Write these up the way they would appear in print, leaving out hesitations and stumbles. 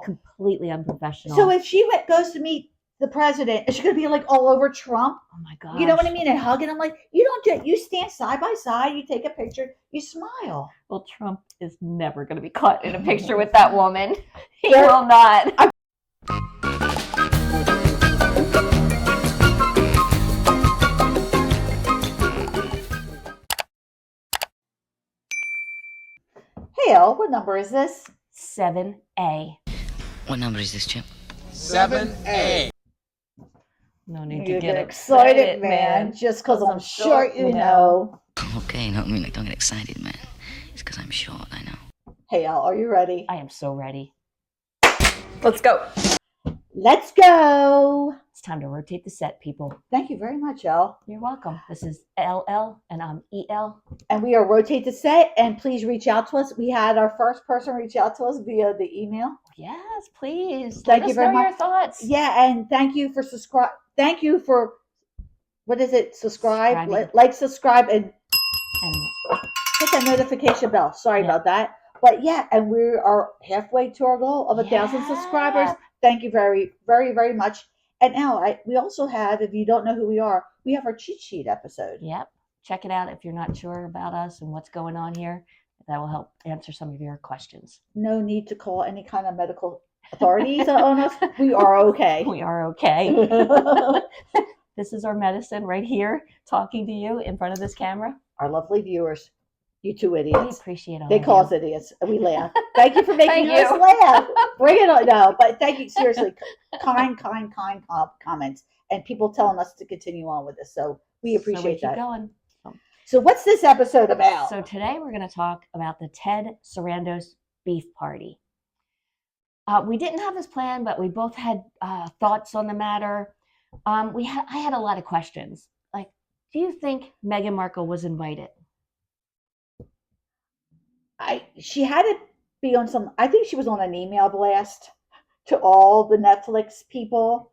Completely unprofessional. So if she goes to meet the president, is she going to be like all over Trump? Oh my god! You know what I mean? And hugging him like you don't do it. You stand side by side, you take a picture, you smile. Well, Trump is never going to be caught in a picture with that woman. He will not. Hey, Elle, what number is this? 7A. What number is this, Chip? 7A. No need You to get excited, man. Just because I'm short, you know. Okay, no, I mean, like, don't get excited, man. It's because I'm short, I know. Hey, Elle, are you ready? I am so ready. Let's go. Let's go. It's time to rotate the set, people. Thank you very much, Elle. You're welcome. This is LL, and I'm EL. And we are Rotate the Set, and please reach out to us. We had our first person reach out to us via the email. Yes, please. Thank Let you us very know much. your thoughts. Yeah, and thank you for subscribe. Thank you for, what is it? Subscribe, subscribe, and hit that notification bell. Sorry about that. But yeah, and we are halfway to our goal of 1,000 subscribers. Thank you very, very, very much. And now we also have, if you don't know who we are, we have our cheat sheet episode. Yep. Check it out if you're not sure about us and what's going on here. That will help answer some of your questions. No need to call any kind of medical authorities on us. We are okay. We are okay. This is our medicine right here, talking to you in front of this camera. Our lovely viewers. You two idiots. We appreciate all They call us idiots. We laugh. Thank you for making us laugh. Bring it on. No, but thank you. Seriously. Kind comments. And people telling us to continue on with this. So we appreciate that. Keep going. So what's this episode about? So today we're going to talk about the Ted Sarandos beef party. We didn't have this plan, but we both had thoughts on the matter. I had a lot of questions. Like, do you think Meghan Markle was invited? She had to be on some. I think she was on an email blast to all the Netflix people,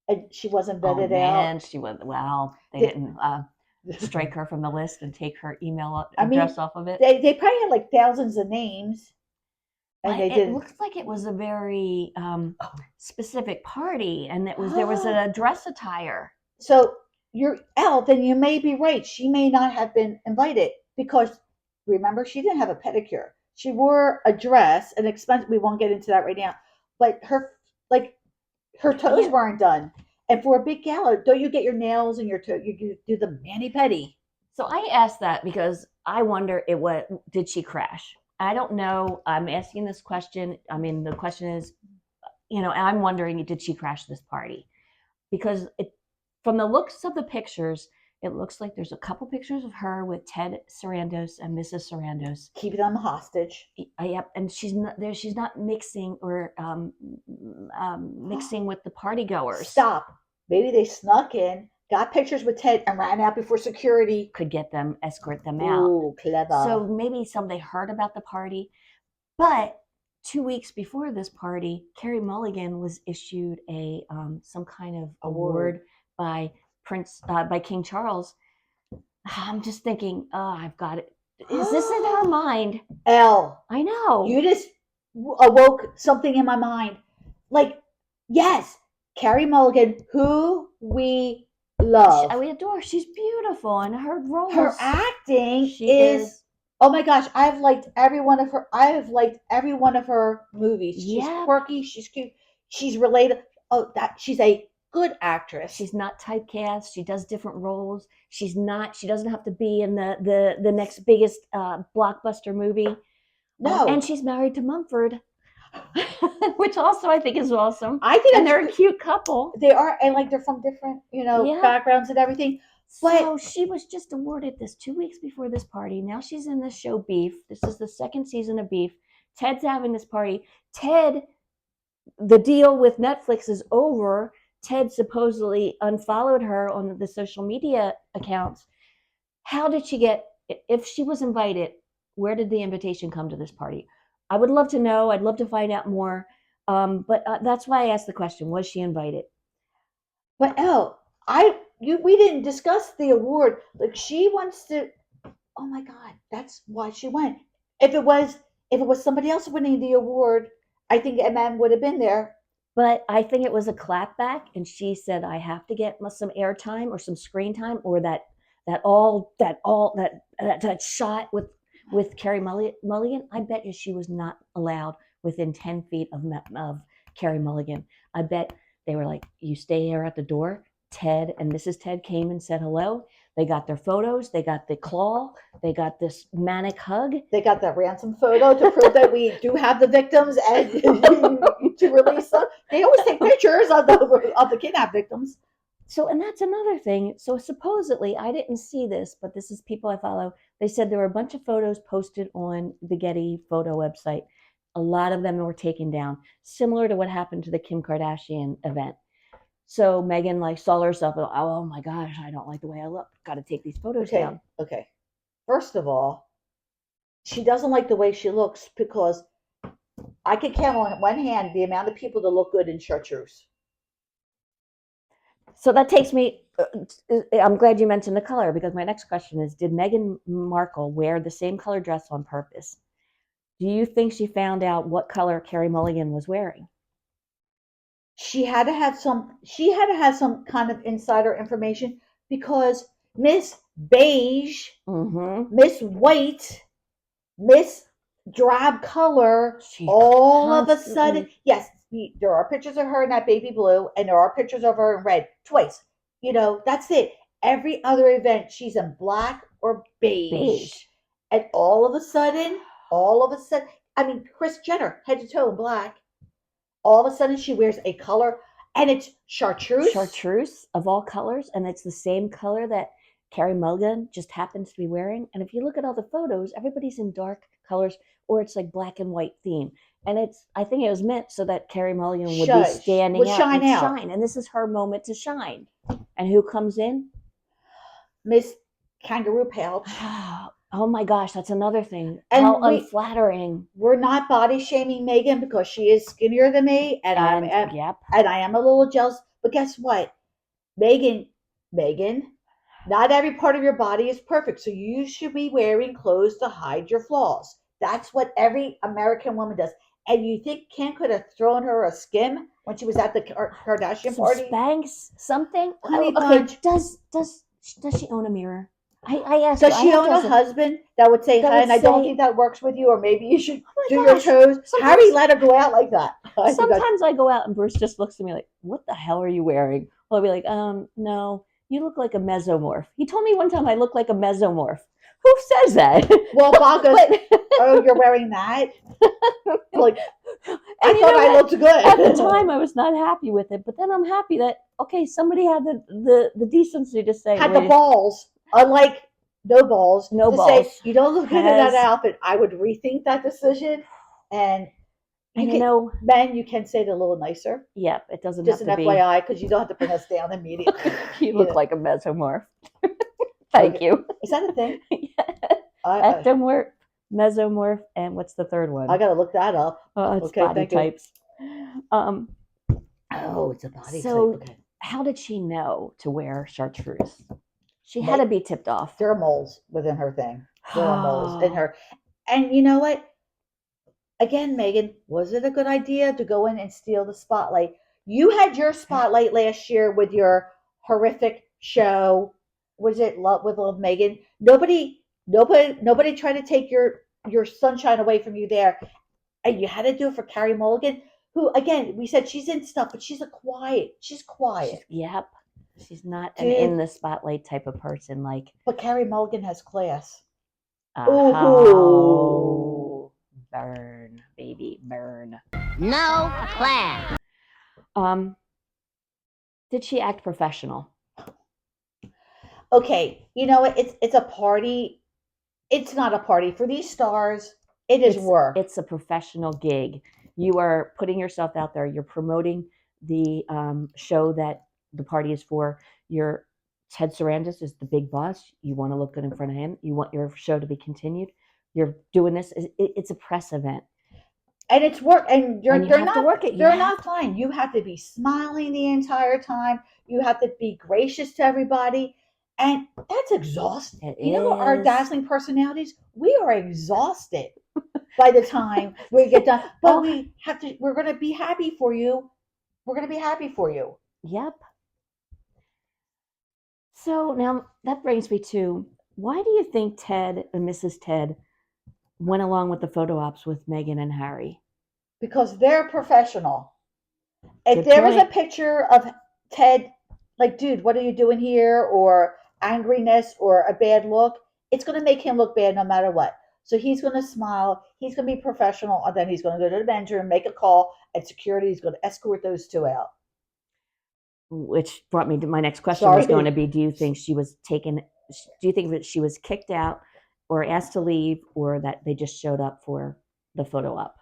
and she wasn't vetted out. She was. Well, they didn't strike her from the list and take her email address off of it. They probably had like thousands of names. And it looks like it was a very specific party, and there was a dress attire. So you're Elle, then you may be right. She may not have been invited because remember she didn't have a pedicure. She wore a dress, an expensive. We won't get into that right now, but her toes weren't done. And for a big gala, don't you get your nails and your toe? You do the mani-pedi. So I asked that because I wonder did she crash? I don't know. I'm asking this question. I mean, the question is, I'm wondering, did she crash this party? Because from the looks of the pictures, it looks like there's a couple pictures of her with Ted Sarandos and Mrs. Sarandos. Keeping them hostage. Yep, and she's not there. She's not mixing or mixing with the party goers. Stop. Maybe they snuck in, got pictures with Ted, and ran out before security could escort them out. Ooh, clever. So maybe somebody heard about the party. But 2 weeks before this party, Carey Mulligan was issued some kind of award by King Charles. I'm just thinking, I've got it. Is this in her mind? Elle, I know. You just awoke something in my mind. Like, yes, Carey Mulligan, who we love. We adore. She's beautiful, and her roles. Her acting is. Oh my gosh, I've liked every one of her movies. She's quirky. She's cute. She's related. She's a good actress. She's not typecast. She does different roles. She doesn't have to be in the next biggest blockbuster movie. No. And she's married to Mumford, which also I think is awesome. And they're a cute couple. They are, and like they're from different, backgrounds and everything. So she was just awarded this 2 weeks before this party. Now she's in this show Beef. This is the second season of Beef. Ted's having this party. Ted, the deal with Netflix is over. Ted supposedly unfollowed her on the social media accounts. How did she if she was invited, where did the invitation come to this party? I would love to know. I'd love to find out more. But that's why I asked the question, was she invited? But Elle, we didn't discuss the award. Like, she wants to, oh my God, that's why she went. If it was somebody else winning the award I think MM would have been there. But I think it was a clapback, and she said, "I have to get some airtime or some screen time, or that shot with Carey Mulligan." I bet you she was not allowed within 10 feet of Carey Mulligan. I bet they were like, "You stay here at the door." Ted and Mrs. Ted came and said hello. They got their photos. They got the claw. They got this manic hug. They got the ransom photo to prove that we do have the victims and to release them. They always take pictures of the kidnapped victims. So, and that's another thing. So supposedly, I didn't see this, but this is people I follow. They said there were a bunch of photos posted on the Getty photo website. A lot of them were taken down, similar to what happened to the Kim Kardashian event. So Meghan saw herself, oh my gosh, I don't like the way I look. Got to take these photos down. Okay. First of all, she doesn't like the way she looks because I can count on one hand the amount of people that look good in chartreuse. So that takes me, I'm glad you mentioned the color, because my next question is, did Meghan Markle wear the same color dress on purpose? Do you think she found out what color Carey Mulligan was wearing? She had to have some kind of insider information because Miss Beige, Miss White, Miss Drab color, all of a sudden, yes, there are pictures of her in that baby blue and there are pictures of her in red twice. That's it. Every other event, she's in black or beige. And all of a sudden, I mean, Kris Jenner, head to toe in black. All of a sudden, she wears a color, and it's chartreuse. Chartreuse of all colors, and it's the same color that Carey Mulligan just happens to be wearing. And if you look at all the photos, everybody's in dark colors, or it's like black and white theme. And I think it was meant so that Carey Mulligan would be standing out and shine. And this is her moment to shine. And who comes in? Miss Kangaroo Pouch. Oh my gosh, that's another thing. And how unflattering. We're not body shaming Meghan because she is skinnier than me, and I am a little jealous. But guess what, Meghan, not every part of your body is perfect, so you should be wearing clothes to hide your flaws. That's what every American woman does. And you think Kim could have thrown her a skim when she was at the Kardashian party? Spanx, something. Honey okay, does she own a mirror? I asked. Does she own a husband that would say, "Hun, I don't think that works with you," or maybe you should do your toes? Harry let her go out like that. Sometimes I go out and Bruce just looks at me like, "What the hell are you wearing?" Well, I'll be like, no, you look like a mesomorph." He told me one time I look like a mesomorph. Who says that? Well, Bob goes, "Oh, you're wearing that?" Like, I thought I looked good. At the time, I was not happy with it, but then I'm happy that somebody had the decency to say, had the balls. Unlike no balls. Say, you don't look good in that outfit. I would rethink that decision. And men, you can say it a little nicer. Yep, it doesn't just have an to FYI, because you don't have to bring us down immediately. You look like a mesomorph. Thank you. Is that a thing? Ectomorph, mesomorph, and what's the third one? I gotta look that up. It's body types. It's a body type. So, how did she know to wear chartreuse? She had to be tipped off. There are moles within her thing. There are moles in her. And you know what? Again, Meghan, was it a good idea to go in and steal the spotlight? You had your spotlight last year with your horrific show. Was it Love with Love, Meghan? Nobody tried to take your sunshine away from you there. And you had to do it for Carey Mulligan, who, again, we said she's in stuff, but she's quiet. Yep. She's not an in the spotlight type of person. But Carey Mulligan has class. Oh, burn, baby, burn. No class. Did she act professional? Okay, you know what? It's a party. It's not a party for these stars. It's work. It's a professional gig. You are putting yourself out there. You're promoting the show that the party is for. Ted Sarandis is the big boss. You want to look good in front of him. You want your show to be continued. You're doing this. It's a press event. And it's work. And they're not work it. They're not fine. You have to be smiling the entire time. You have to be gracious to everybody. And that's exhausting. Our dazzling personalities, we are exhausted. by the time we get done. But Oh. we're going to be happy for you. We're going to be happy for you. Yep. So now that brings me to, why do you think Ted and Mrs. Ted went along with the photo ops with Meghan and Harry? Because they're professional. If Good there was a point. picture of Ted, like, dude, what are you doing here? Or angriness or a bad look, it's going to make him look bad no matter what. So he's going to smile. He's going to be professional. And then he's going to go to the bedroom, make a call, and security is going to escort those two out. Which brought me to my next question Sorry. was going to be, do you think she was taken, do you think that she was kicked out or asked to leave, or that they just showed up for the photo op?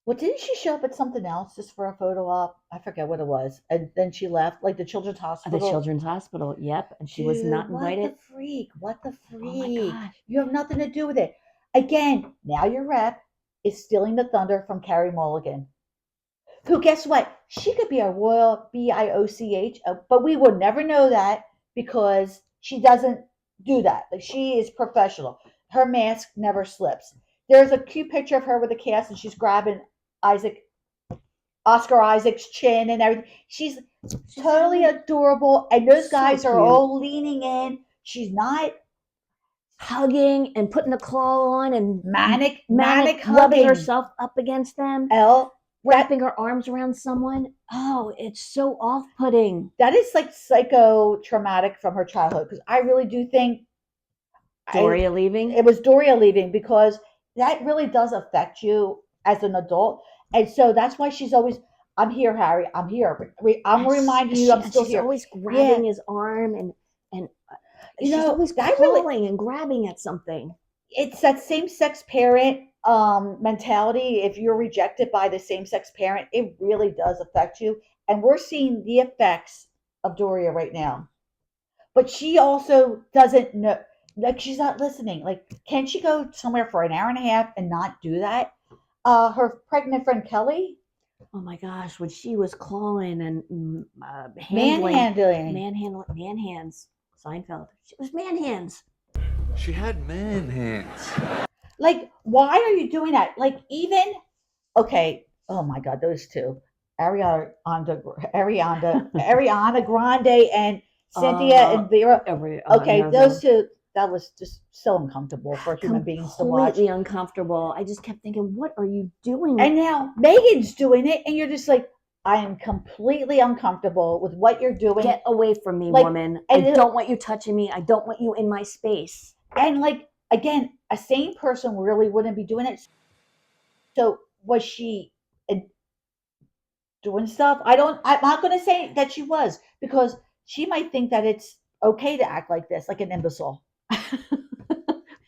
Well, didn't she show up at something else just for a photo op? I forget what it was. And then she left, like the Children's Hospital. The Children's Hospital, yep. And she was not invited. What the freak? What the freak? Oh my gosh. You have nothing to do with it. Again, now your rep is stealing the thunder from Carey Mulligan. Who, guess what? She could be a royal BIOCH, but we will never know that because she doesn't do that. Like, she is professional. Her mask never slips. There's a cute picture of her with a cast, and she's grabbing Oscar Isaac's chin and everything. She's totally adorable, and those guys are all leaning in. She's not hugging and putting the claw on and manic rubbing hugging herself up against them. Wrapping her arms around someone. Oh, it's so off-putting. That is like psychotraumatic from her childhood, because I really do think Doria leaving? It was Doria leaving, because that really does affect you as an adult. And so that's why she's always, I'm here, Harry. I'm here. I'm reminding you I'm still she's here. Always grabbing his arm and she's always clawing and grabbing at something. It's that same-sex parent mentality. If you're rejected by the same-sex parent, it really does affect you. And we're seeing the effects of Doria right now. But she also doesn't know, like, she's not listening. Like, can she go somewhere for an hour and a half and not do that? Her pregnant friend Kelly. Oh my gosh, when she was clawing and manhandling. Man hands. Seinfeld. She was man hands. She had man hands. Like, why are you doing that? Like, even, okay, oh my God, those two. Ariana Grande and Cynthia and Vera. Okay, those two, that was just so uncomfortable for human beings to watch. Completely uncomfortable. I just kept thinking, what are you doing? And now Meghan's doing it, and you're just like, I am completely uncomfortable with what you're doing. Get away from me, woman. I don't want you touching me. I don't want you in my space. And like, again, a sane person really wouldn't be doing it. So was she doing stuff? I'm not going to say that she was, because she might think that it's okay to act like this, like an imbecile.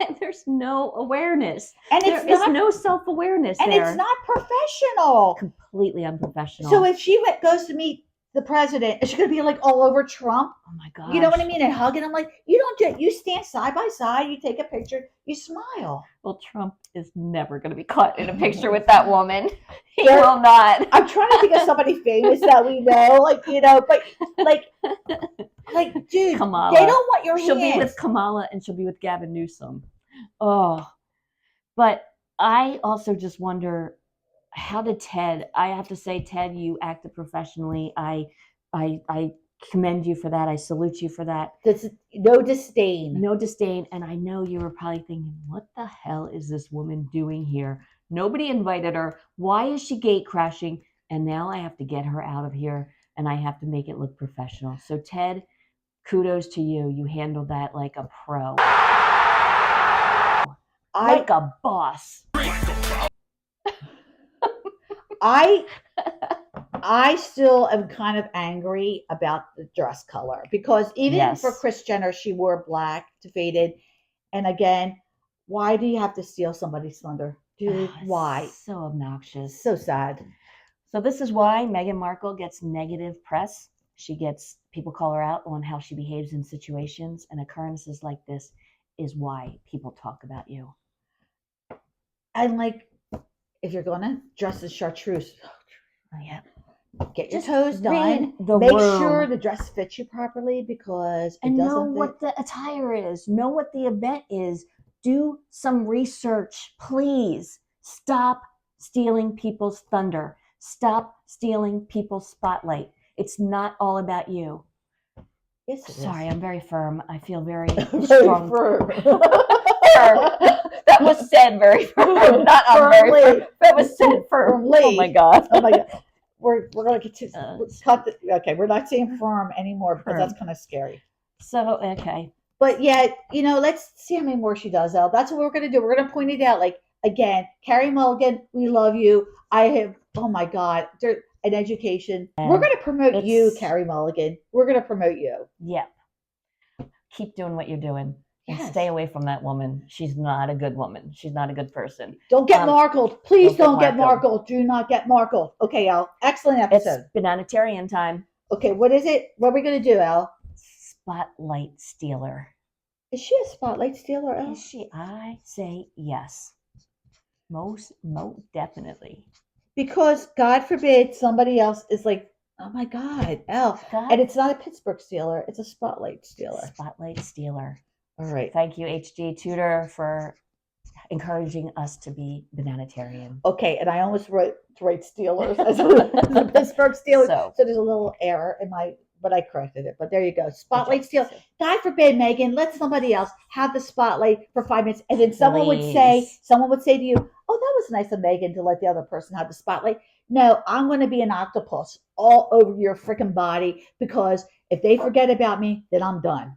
And there's no awareness. And there is no self-awareness and there. It's not professional. Completely unprofessional. So if she goes to meet the president, is she going to be like all over Trump? Oh my God. You know what I mean? And hugging him. Like, you don't do it. You stand side by side, you take a picture, you smile. Well, Trump is never going to be caught in a picture with that woman. He will not. I'm trying to think of somebody famous that we know, like, you know, but like, dude, Kamala. They don't want your She'll hands. be with Kamala and she'll be with Gavin Newsom. Oh, but I also just wonder, how did Ted? I have to say, Ted, you acted professionally. I commend you for that. I salute you for that. No disdain. No disdain. And I know you were probably thinking, what the hell is this woman doing here? Nobody invited her. Why is she gate crashing? And now I have to get her out of here, and I have to make it look professional. So Ted, kudos to you. You handled that like a pro. Like a boss. I still am kind of angry about the dress color, because even for Kris Jenner, she wore black to faded. And again, why do you have to steal somebody's thunder? Dude, why? So obnoxious. So sad. So this is why Meghan Markle gets negative press. People call her out on how she behaves in situations, and occurrences like this is why people talk about you. And like, if you're gonna dress as chartreuse, get your toes done. Make sure the dress fits you properly, because and know what the attire is. Know what the event is. Do some research, please. Stop stealing people's thunder. Stop stealing people's spotlight. It's not all about you. Yes, it is. Sorry, I'm very firm. I feel very Very strong. firm. That was said very firm. Not I'm very Firmly. firm. That was said firm. Firmly. Oh my God. Oh my God. We're gonna get to Uh, cut. Okay, we're not saying firm anymore because Firm. that's kind of scary. So, okay. But yeah, let's see how many more she does, Elle. That's what we're gonna do. We're gonna point it out. Like again, Carey Mulligan, we love you. I have. Oh my God, an education. We're gonna promote you, Carey Mulligan. We're gonna promote you. Yep. Keep doing what you're doing. And Yes. stay away from that woman. She's not a good woman. She's not a good person. Don't get markled. Please don't get markled. markled. Do not get markled. Okay, Elle. Excellent episode. It's bananitarian time. Okay, what is it? What are we gonna do, Elle? Spotlight stealer. Is she a spotlight stealer, Elle? Is she? I say yes. Most definitely. Because God forbid somebody else is like, oh my God, Elle. God. And it's not a Pittsburgh stealer, it's a spotlight stealer. Spotlight stealer. All right. Thank you, HG Tudor, for encouraging us to be bananitarian. Okay, and I almost wrote Steelers as a Pittsburgh Steelers. So So there's a little error in but I corrected it. But there you go. Spotlight stealer. God forbid, Megan, let somebody else have the spotlight for 5 minutes. And then someone would say to you, oh, that was nice of Megan to let the other person have the spotlight. No, I'm going to be an octopus all over your freaking body because if they forget about me, then I'm done.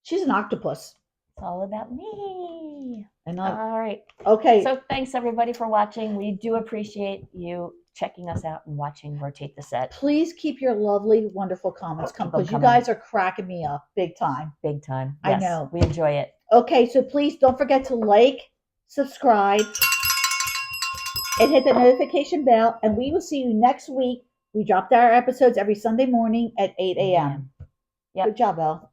She's an octopus. It's all about me. And All right. okay. So thanks everybody for watching. We do appreciate you checking us out and watching Rotate the Set. Please keep your lovely, wonderful comments coming because you coming. guys are cracking me up big time. Big time. I Yes, know. We enjoy it. Okay, so please don't forget to like, subscribe, and hit the notification bell. And we will see you next week. We drop our episodes every Sunday morning at 8 a.m. Yep. Good job, Elle.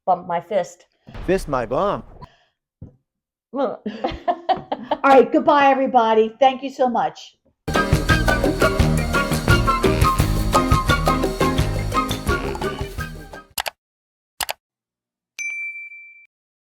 Bump my fist. Fist my bum. All right, goodbye, everybody. Thank you so much.